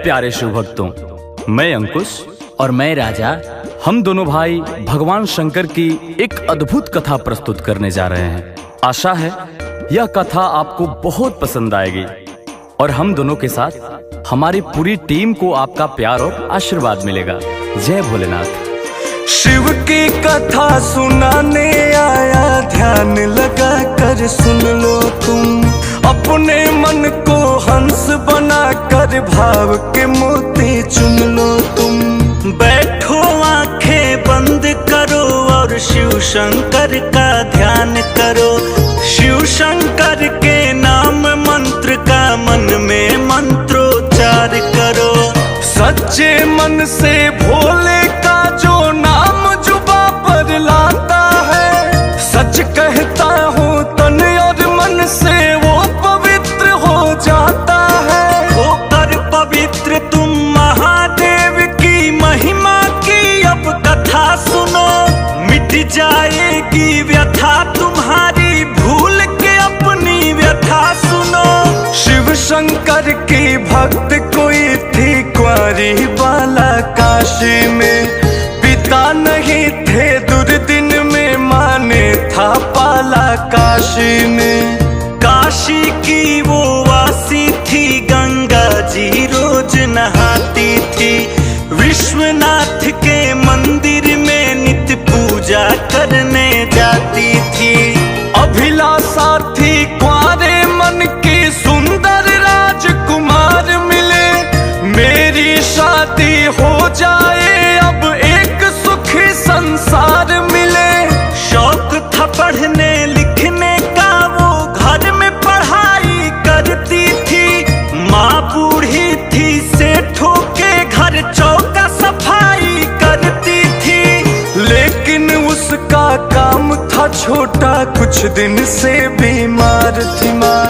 प्यारे शिव भक्तों, मैं अंकुश और मैं राजा, हम दोनों भाई भगवान शंकर की एक अद्भुत कथा प्रस्तुत करने जा रहे हैं। आशा है यह कथा आपको बहुत पसंद आएगी और हम दोनों के साथ हमारी पूरी टीम को आपका प्यार और आशीर्वाद मिलेगा। जय भोलेनाथ। शिव की कथा सुनाने आया, ध्यान लगा कर सुन लो तुम। अपने मन को हंस बना कर भाव के मोती चुन लो तुम। बैठो आंखें बंद करो और शिव शंकर का ध्यान करो। शिव शंकर के नाम मंत्र का मन में मंत्रोच्चार करो। सच्चे मन से भोले का जो नाम जुबा पर लाता है, सच कहता हूँ तन और मन से वो पवित्र हो जाता है। होकर पवित्र तुम महादेव की महिमा की अब कथा सुनो। मिट जाएगी व्यथा तुम्हारी, भूल के अपनी व्यथा सुनो। शिव शंकर की भक्त कोई थी कुंवारी बाला काशी में। पिता नहीं थे दुर्दिन में, माने था पाला काशी में। काशी की वो वासी थी, गंगा जी रोज नहाती थी। विश्वनाथ के मंदिर में नित्य पूजा करने जाती थी। अभिलाषा थी कुंवारे मन की, सुंदर राजकुमार मिले। मेरी शादी हो जाए अब एक सुखी संसार मिले। शौक था पढ़ने लिखने का, वो घर में पढ़ाई करती थी। माँ बूढ़ी थी, सेठों के घर चौका सफाई करती थी। लेकिन उसका काम था छोटा, कुछ दिन से बीमार थी माँ।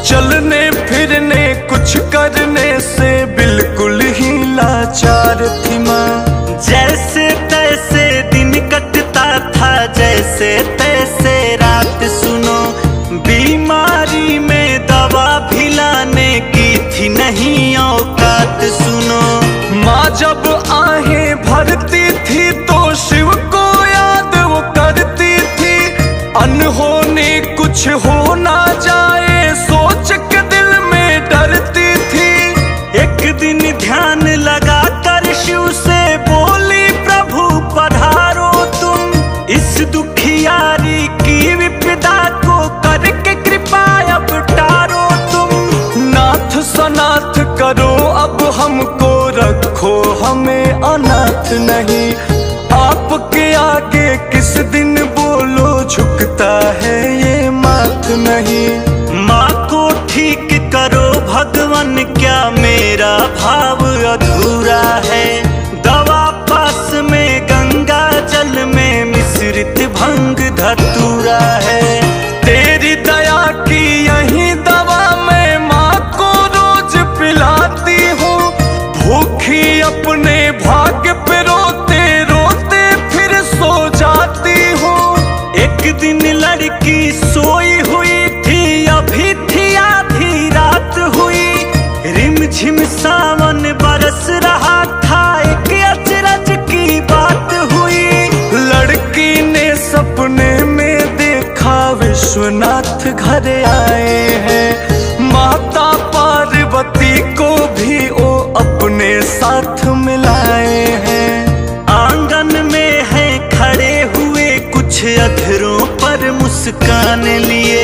चलने फिरने कुछ करने से बिल्कुल ही लाचार थी माँ। जैसे तैसे दिन कटता था, जैसे तैसे रात सुनो। बीमारी में दवा भी लाने की थी नहीं औकात सुनो। माँ जब आहें भरती थी तो शिव को याद वो करती थी। अनहोनी कुछ हो ना जाए सोच के दिल में डरती थी। एक दिन ध्यान लगा कर शिव से बोली, प्रभु पधारो तुम। इस दुखियारी की विपदा को करके कृपा अब टारो तुम। नाथ सनाथ करो अब हमको, रखो हमें अनाथ नहीं। आपके आगे किस दिन बोलो, झुकता है ये माथ नहीं। माँ को ठीक करो भगवान, क्या मेरा भाव अधूरा है। दवा पास में गंगा जल में मिश्रित भंग धतूरा है। तेरी दया की यही दवा मैं माँ को रोज पिलाती हूँ। भूखी अपने भाग्य पे रोते रोते फिर सो जाती हूँ। एक दिन लड़की सोई हुई थी, अभी थी आधी रात हुई। रिमझिम सावन बरस रहा था, एक अचरज की बात हुई। लड़की ने सपने में देखा, विश्वनाथ घर आए हैं। माता पार्वती को भी वो अपने साथ मिलाए हैं। आंगन में है खड़े हुए, कुछ अधरों पर मुस्कान लिए।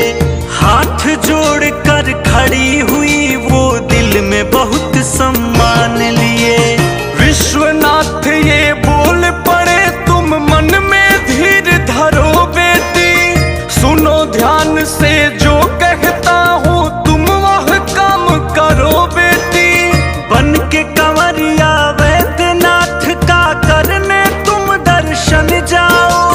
हाथ जोड़ कर खड़ी हुई वो, दिल में बहुत सम्मान लिए। विश्वनाथ ये बोल पड़े, तुम मन में धीर धरो बेटी। सुनो ध्यान से जो कहता हूँ, तुम वह काम करो बेटी। बन के कंवरिया वैद्यनाथ का करने तुम दर्शन जाओ।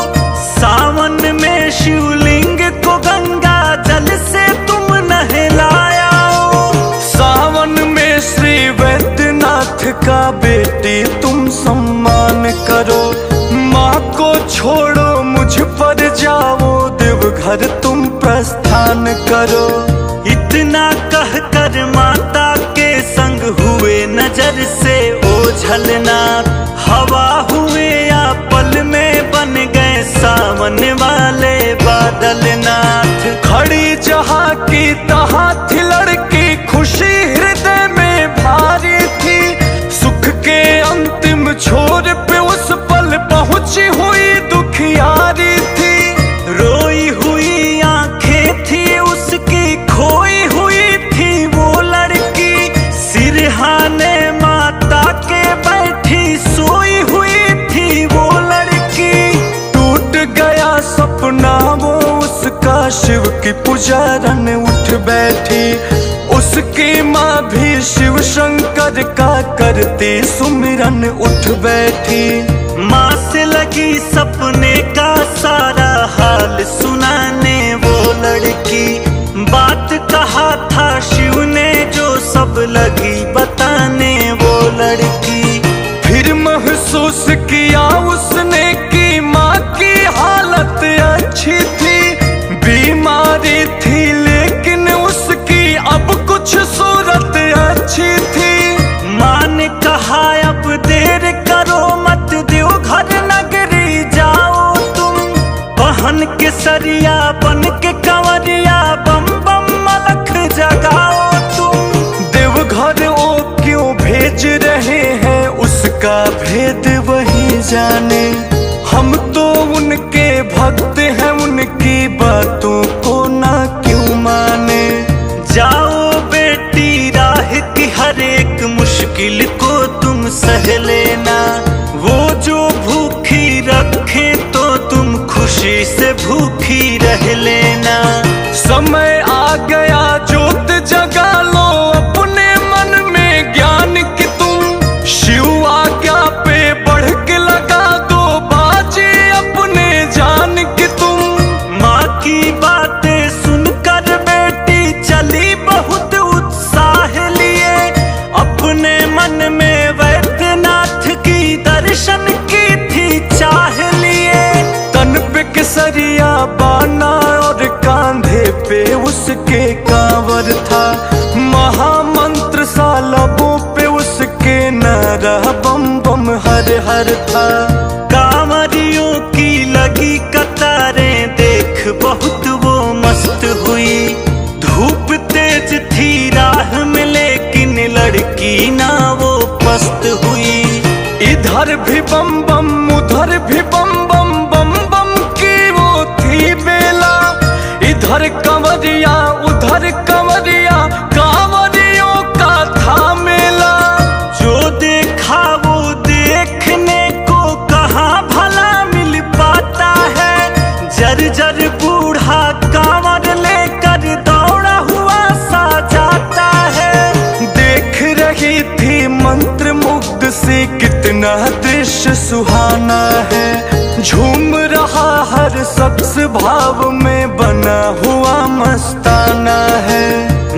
सावन में शिवलिंग को गंगा जल से तुम नहलाओ। सावन में श्री वैद्यनाथ का बेटी तुम सम्मान करो। माँ को छोड़ो मुझ पर जाओ, देवघर तुम प्रस्थान करो। इतना कहकर माता के संग हुए नजर झलनाथ, हवा हुए या पल में बन गए सावन वाले बादल नाथ। खड़ी जहाँ की तहाँ थी लड़की, खुशी हृदय में भारी थी, सुख के अंतिम छोर पे उस पल पहुंची हुई दुखियारी थी। रोई हुई आंखें थी उसकी, खोई हुई थी वो लड़की, सिरहाने माता के बैठी सोई हुई थी वो लड़की। टूट गया सपना वो उसका, शिव की पुजारन उठ बैठी, उसकी माँ भी शिव शंकर का करती सुमिरन उठ बैठी। माँ से लगी सपने का सारा हाल सुनाने वो लड़की, बात कहा था शिव ने जो सब लगी बताने वो लड़की। फिर महसूस किया उसने कि माँ की हालत अच्छी थी, बीमारी थी लेकिन उसकी अब कुछ सूरत अच्छी थी। माँ ने कहा अब देर करो मत, देवघर नगरी जाओ तुम, बहन के सरिया बन के कंवरिया बम बम मलख जगाओ तुम। देवघर ओ क्यों भेज रहे हैं उसका भेद वही जाने, हम तो उनके भक्त हैं उनकी बातों को ना क्यों माने। जाओ बेटी राह की हर एक मुश्किल को तुम सह लेना, वो जो भूखी रखे तो तुम खुशी से भूखी रह लेना। समय आ गया जोत जगा लो अपने मन में ज्ञान की तुम, शिव आज्ञा पे बढ़ के लगा दो बाजी अपने जान की तुम। माँ की बातें सुनकर बेटी चली बहुत उत्साह लिए, अपने मन में वैद्यनाथ की दर्शन की थी चाह लिए। तन पे केसरिया बाना और कांधे पे उसके कांवर था, महामंत्र सा लबों पे उसके नारा बम बम हर हर था। कांवरियों की लगी कतारें देख बहुत वो मस्त हुई, धूप तेज थी राह में लेकिन लड़की ना वो पस्त हुई। इधर भी बम बम उधर भी बम बम, बम बम की वो थी बेला, इधर कंवरिया उधर कंवरिया, कांवरियों का था मेला। जो देखा वो देखने को कहाँ भला मिल पाता है, जर बूढ़ा कांवर लेकर दौड़ा हुआ सा जाता है। देख रही थी मंत्र मुग्ध से कितना दृश्य सुहाना है, झूम रहा हर शख्स भाव में बना हुआ मस्ताना है।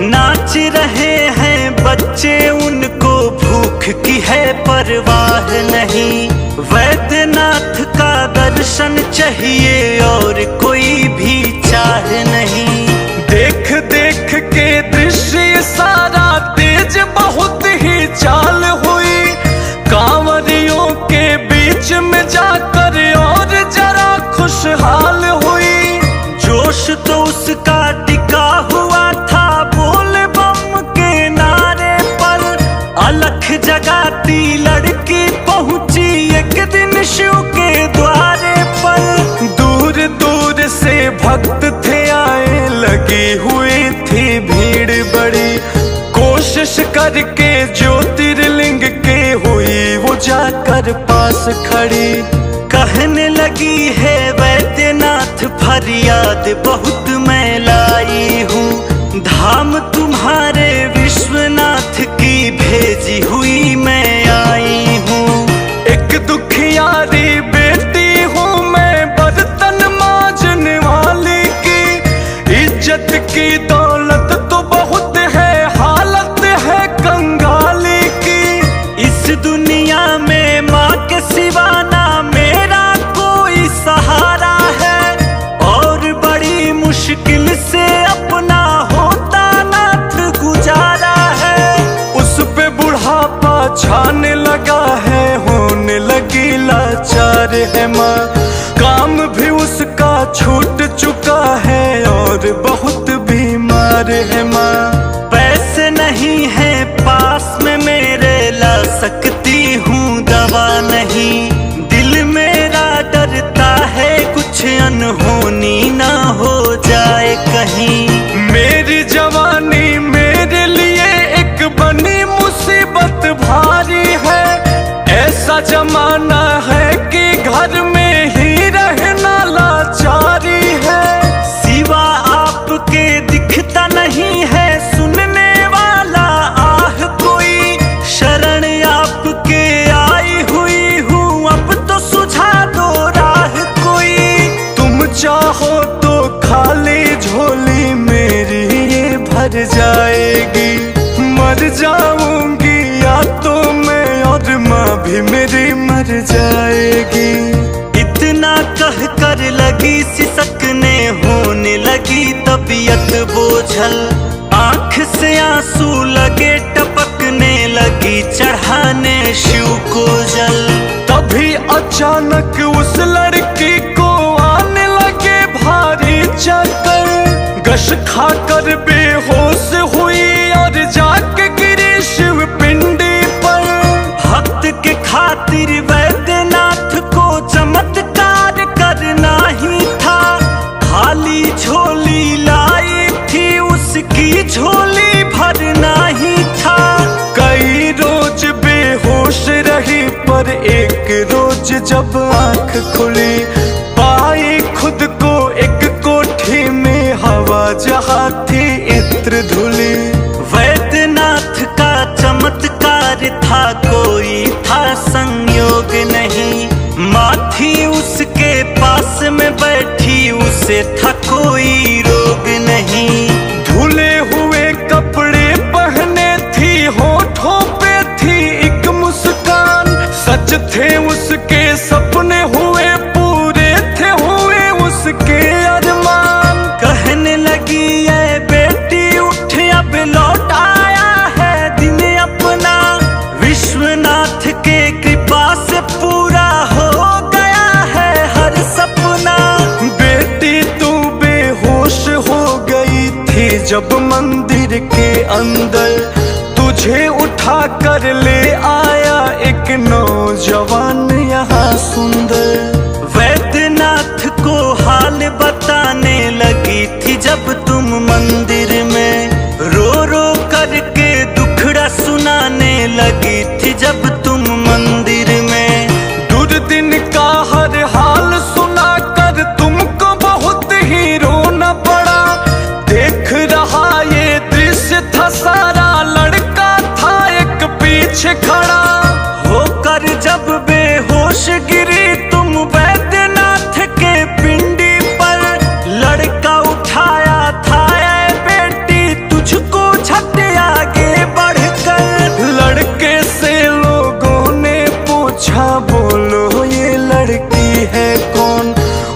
नाच रहे हैं बच्चे उनको भूख की है परवाह नहीं, वैद्यनाथ का दर्शन चाहिए और कोई भी चाह नहीं। देख देख के दृश्य सारा तेज बहुत ही चाल हुई, कांवरियों के बीच में जाकर और जरा खुशहाल हुई। जोश तो उसका टिका हुआ था बोल बम के नारे पर, अलख जगाती लड़की पहुंची एक दिन शिव के द्वारे पर। दूर दूर से भक्त थे आए, लगी हुई थी भीड़ बड़ी, कोशिश करके ज्योतिर्लिंग के हुई वो जाकर पास खड़ी। कहने लगी है वैद्यनाथ फरियाद बहुत मैं लाई हूँ, धाम तुम्हारे विश्वनाथ की भेजी हुई मैं आई हूँ। एक दुखियारी बेटी हूँ मैं बर्तन मांजने वाली की, इज्जत की दौलत तो बहुत है हालत है कंगाली की। इस दुनिया में माँ के सिवा ना मेरा कोई सहारा है, और बड़ी मुश्किल जाएगी। मर जाऊंगी या तो मैं और माँ भी मेरी मर जाएगी। इतना कह कर लगी सिसकने, होने लगी तबीयत बोझल। आंख से आंसू लगे टपकने लगी, चढ़ाने शिव को जल। तभी अचानक उस लड़की को आने लगे भारी चक्कर। गश खाकर बेहोश हुई और जाके गिरी शिव पिंडी पर। भक्त के खातिर वैद्यनाथ को चमत्कार करना ही था। खाली झोली लाई थी, उसकी झोली भरना ही था। कई रोज बेहोश रही पर एक रोज जब आंख खुली, पाई खुद को एक कोठी में, हवा जहाँ थी इत्र धुली। वैद्यनाथ का चमत्कार था, कोई था संयोग नहीं। माँ थी उसके पास में बैठी, उसे था कोई रोग नहीं। धुले हुए कपड़े पहने थी, होठों पे थी एक मुस्कान। सच थे उसके सपने, हुए पूरे थे हुए उसके अरमान। कहने लगी ये बेटी उठ, अब लौट आया है दिन अपना। विश्वनाथ के कृपा से पूरा हो गया है हर सपना। बेटी तू बेहोश हो गई थी जब मंदिर के अंदर, तुझे उठा कर ले आया एक नौजवान यहाँ सुंदर। वैद्यनाथ को हाल बताने लगी थी जब तुम मंदिर में। रो रो करके दुखड़ा सुनाने लगी थी जब तुम मंदिर में। दुर्दिन का हर हाल सुना कर तुमको बहुत ही रोना पड़ा। देख रहा ये दृश्य था सारा, लड़का था एक पीछे खड़ा। होकर जब बेहोश गिरी तुम वैद्यनाथ के पिंडी पर। लड़का उठाया था ऐ बेटी तुझको झट आगे बढ़कर। लड़के से लोगों ने पूछा बोलो ये लड़की है कौन।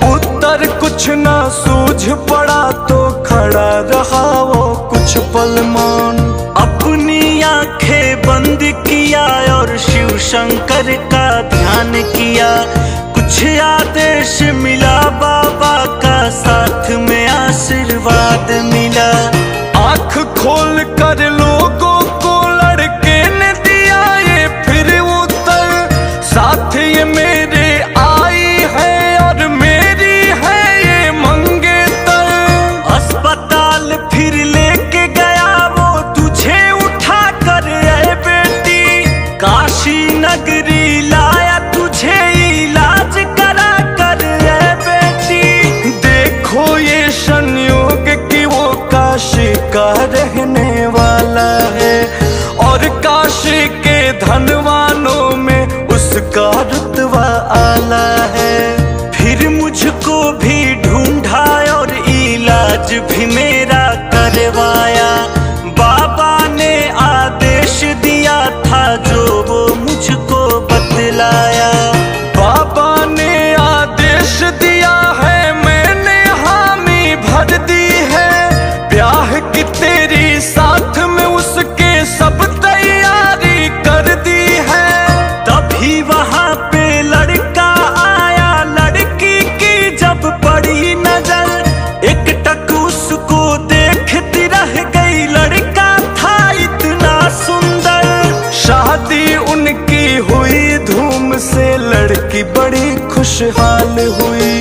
उत्तर कुछ ना सूझ पड़ा तो खड़ा रहा वो कुछ पल मौन। अपनी आंखें बंद किया और शिव शंकर का ध्यान किया। कुछ आदेश मिला बाबा का, साथ में आशीर्वाद मिला। आंख खोल कर लोगों को लड़के ने दिया ये फिर उत्तर। साथ ये मेरे आई है और मेरी है ये मंगेतर। अस्पताल फिर लेके गया वो तुझे उठा कर ऐ बेटी। काशी नगरी लाया तुझे इलाज करा कर ऐ बेटी। देखो ये संयोग कि वो काशी का रहने वाला है और काशी के धनवानों में उसका रुतबा आला है। फिर मुझको भी ढूंढा और इलाज भी मेरा करवाया। बाबा ने आदेश दिया था जो वो मुझको बतलाया। बाबा ने आदेश दिया है, मैंने हामी भर दी है। ब्याह की तेरी साथ में उसके सब तैयारी कर दी है। तभी वहां पे लड़का आया, लड़की की जब पड़ी नजर। एक टक उसको देखती रह गई, लड़का था इतना सुंदर। शादी उनकी हुई धूम से, लड़की बड़ी खुशहाल हुई।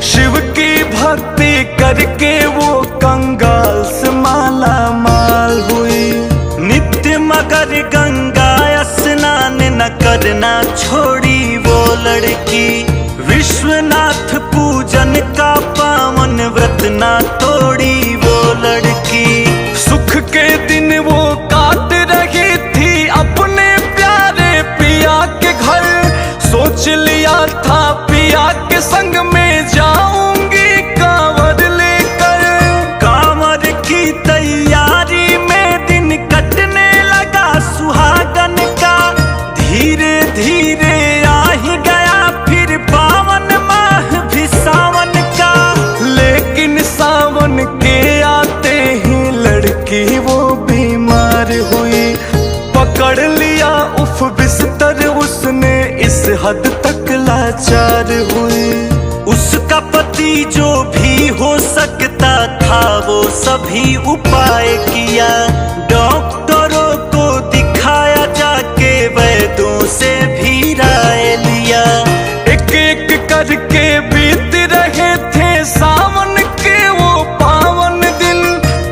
शिव की भक्ति करके वो कंगाल से माला माल हुई। नित्य मगर गंगा स्नान न करना छोड़ी वो लड़की। विश्वनाथ पूजन का पावन व्रत ना तोड़ी वो लड़की। सुख के दिन वो काट रही थी अपने प्यारे पिया के घर। सोच लिया था पिया के संग में जाऊंगी कांवर लेकर। कांवर की तैयारी हद तक लाचार हुई। उसका पति जो भी हो सकता था वो सभी उपाय किया। डॉक्टरों को दिखाया, जाके वैद्यों से भी राय लिया। एक एक करके बीत रहे थे सावन के वो पावन दिन।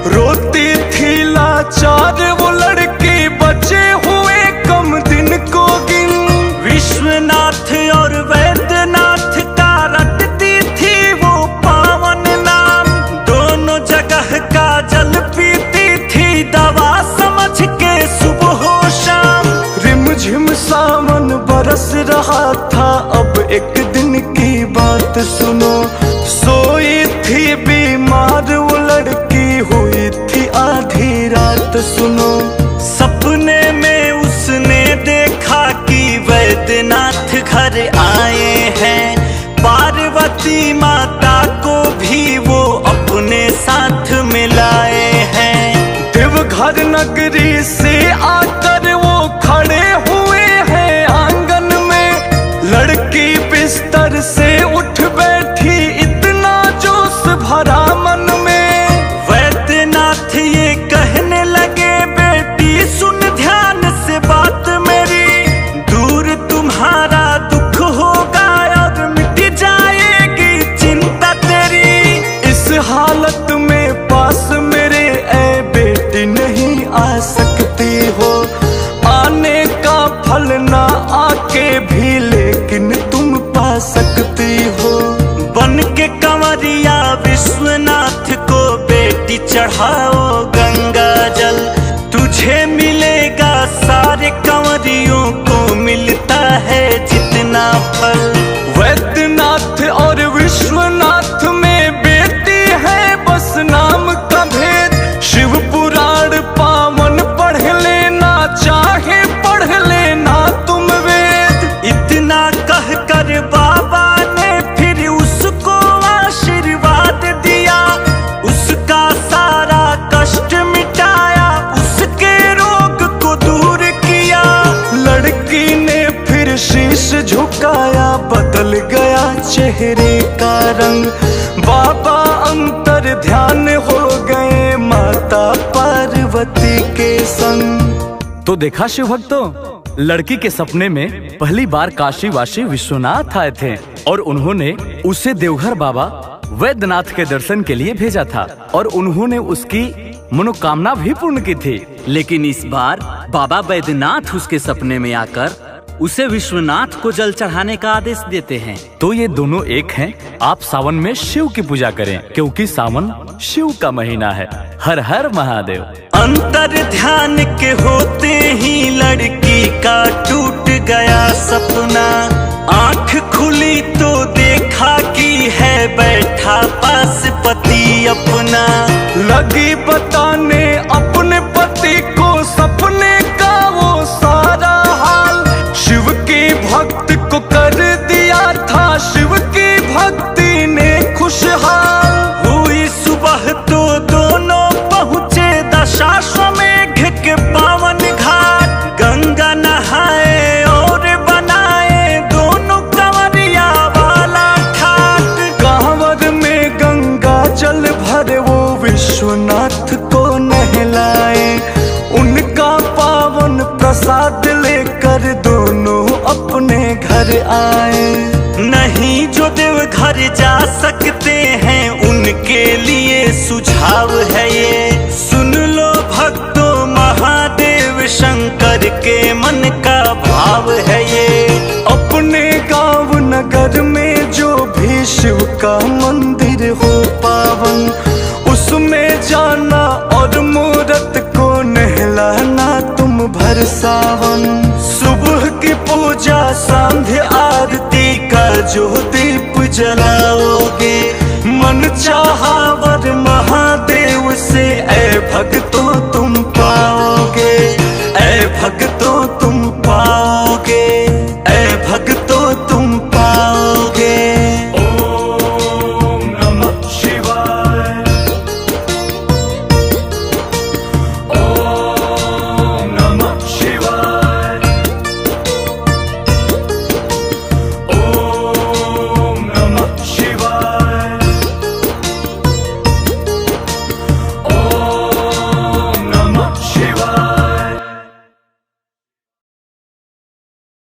रोती थी लाचार वो लड़की, बचे हुए कम दिन को गिन। विश्वनाथ और वैद्यनाथ का रटती थी वो पावन नाम। दोनों जगह का जल पीती थी दवा समझ के सुबह शाम। रिमझिम सावन बरस रहा था, अब एक दिन की बात सुनो। सोई थी बीमार वो लड़की, हुई थी आधी रात सुनो। सपने में उसने देखा कि वैद्यनाथ घर आए हैं। पार्वती माता को भी वो अपने साथ मिलाए हैं। देवघर नगरी से आकर वो खड़े हुए हैं आंगन में। लड़की बिस्तर से उठ बैठी, इतना जोश भरा मन में। वैद्यनाथ ये कहने लगे, बेटी सुन ध्यान से बात मेरी। दूर तुम्हारा दुख होगा और मिट जाएगी चिंता तेरी। इस हालत में पास मेरे ऐ बेटी नहीं आ सकती हो। आने का फल ना आके भी लेकिन तुम पा सकती हो। बन के कंवरिया विश्वनाथ को बेटी चढ़ाओ गंगा जल। तुझे मिलेगा सारे कंवरियों को मिलता है जितना फल। वैद्यनाथ और विश्वनाथ में बेटी है बस नाम का भेद। शिव पुराण पावन पढ़ लेना, चाहे पढ़ लेना तुम वेद। इतना कह कर बाबा ने फिर उसको आशीर्वाद दिया। उसका सारा कष्ट मिटाया, उसके रोग को दूर किया। लड़की ने फिर शीश झुकाया, बदल गया चेहरे का रंग। बाबा अंतर ध्यान हो गए माता पार्वती के संग। तो देखा शिव भक्तों, लड़की के सपने में पहली बार काशी वासी विश्वनाथ आए थे और उन्होंने उसे देवघर बाबा वैद्यनाथ के दर्शन के लिए भेजा था और उन्होंने उसकी मनोकामना भी पूर्ण की थी। लेकिन इस बार बाबा वैद्यनाथ उसके सपने में आकर उसे विश्वनाथ को जल चढ़ाने का आदेश देते हैं। तो ये दोनों एक हैं। आप सावन में शिव की पूजा करें, क्योंकि सावन शिव का महीना है। हर हर महादेव। अंतर ध्यान के होते ही लड़की का टूट गया सपना। आंख खुली तो देखा कि है बैठा पास पति अपना। लगी बताने अपने पति को सपने का वो सारा हाल। शिव के भक्त को कर दिया था शिव की भक्ति ने खुशहाल। हुई सुबह तो दोनों पहुँचे दशाश्वमेध के पावन घाट। गंगा नहाए और बनाए दोनों कंवरिया वाला ठाट। कांवर में गंगा जल भर वो विश्वनाथ को नहलाए। उनका पावन प्रसाद लेकर दोनों अपने घर आए। नहीं जो देवघर जा सकते हैं उनके लिए सुझाव है ये। सुन लो भक्तों, महादेव शंकर के मन का भाव है ये। अपने गांव नगर में जो भी शिव का मंदिर हो पावन, उसमें जाना और मूरत को नहलाना तुम भर सावन। सुबह की पूजा सांध्य आरती का जो दीप जलाओगे, मन चाहा वर महादेव से ऐ भक्तों